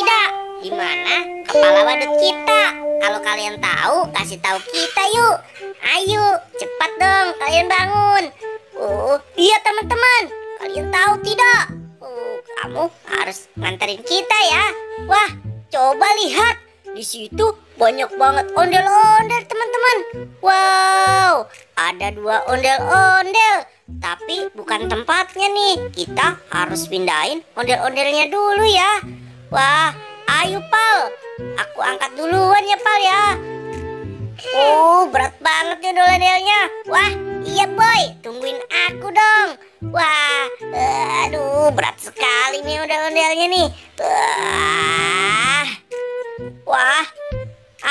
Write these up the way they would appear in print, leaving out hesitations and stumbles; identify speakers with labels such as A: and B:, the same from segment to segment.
A: tidak? Di mana kepala badut kita? Kalau kalian tahu, kasih tahu kita yuk. Ayo, cepat dong kalian bangun. Oh, iya teman-teman. Kalian tahu tidak? Kamu harus nganterin kita ya. Wah, coba lihat. Di situ banyak banget ondel-ondel teman-teman. Wow, ada 2 ondel-ondel. Tapi bukan tempatnya nih. Kita harus pindahin ondel-ondelnya dulu ya. Wah, ayo Pal. Aku angkat duluan ya Pal ya. Oh, berat banget nih ondel-ondelnya. Wah, iya boy, tungguin aku dong. Wah, aduh, berat sekali nih ondel-ondelnya nih. Wah,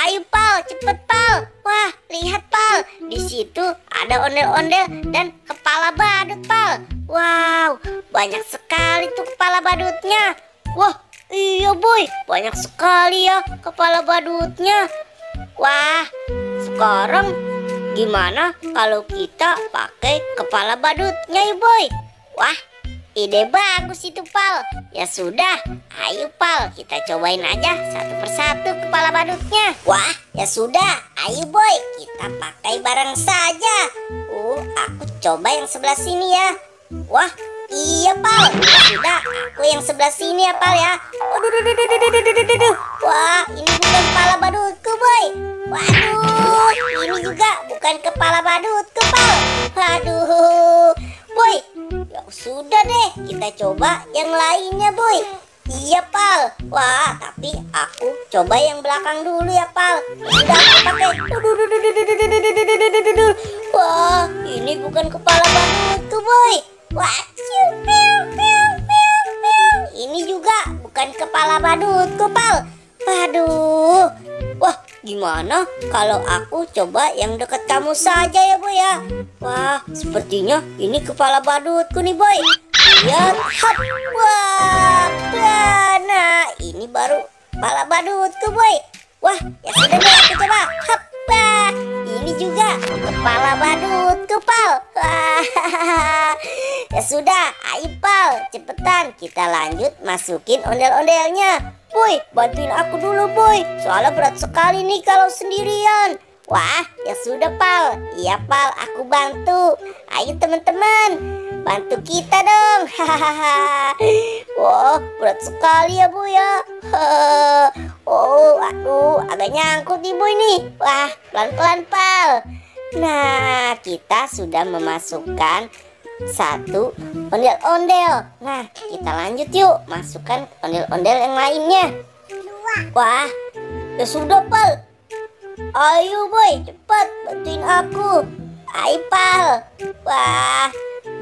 A: ayo Pal, cepet Pal. Wah, lihat Pal, di situ ada ondel-ondel dan kepala badut Pal. Wow, banyak sekali tuh kepala badutnya. Wah, iya boy, banyak sekali ya kepala badutnya. Wah, sekarang gimana kalau kita pakai kepala badutnya ya boy? Wah, ide bagus itu Pal. Ya sudah, ayo Pal, kita cobain aja satu persatu kepala badutnya. Wah, ya sudah, ayo boy, kita pakai bareng saja. Aku coba yang sebelah sini ya. Wah, iya Pal, ya sudah, aku yang sebelah sini ya Pal ya. Waduh. Wah, ini bukan kepala badutku boy. Waduh, ini juga bukan kepala badutku Pal. Waduh, boy, ya sudah deh, kita coba yang lainnya boy. Iya Pal. Wah, tapi aku coba yang belakang dulu ya Pal. Sudah aku pakai. Wah, ini bukan kepala badutku boy. Wah, ini juga bukan kepala badutku Pal. Waduh. Wah, gimana kalau aku coba yang dekat kamu saja ya boy ya. Wah, sepertinya ini kepala badutku nih boy. Lihat, hap. Wah, nah ini baru kepala badutku boy. Wah, ya sudah deh aku coba. Hap. Ini juga kepala badutku Pal. Wah, ya sudah, ayo Pal, cepetan kita lanjut masukin ondel-ondelnya. Boy, bantuin aku dulu boy, soalnya berat sekali nih kalau sendirian. Wah, ya sudah Pal. Iya Pal, aku bantu. Ayo teman-teman, bantu kita dong. Hahaha. Wah, berat sekali ya boy ya. Oh, aduh, agak nyangkut nih boy nih. Wah, pelan-pelan Pal. Nah, kita sudah memasukkan 1 ondel-ondel. Nah, kita lanjut yuk, masukkan ondel-ondel yang lainnya. Wah, ya sudah Pal. Ayo boy, cepat bantuin aku. Ayo Pal. Wah,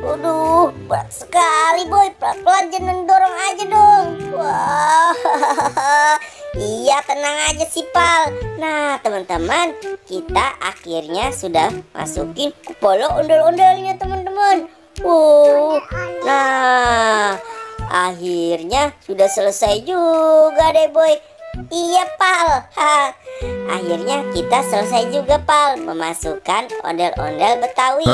A: aduh, berat sekali boy. Pelan-pelan, jangan dorong aja dong. Wah, iya tenang aja sih Pal. Nah teman-teman, kita akhirnya sudah masukin kepala ondel-ondelnya teman-teman. Nah akhirnya sudah selesai juga deh boy. Iya Pal. Akhirnya kita selesai juga Pal memasukkan ondel-ondel Betawi.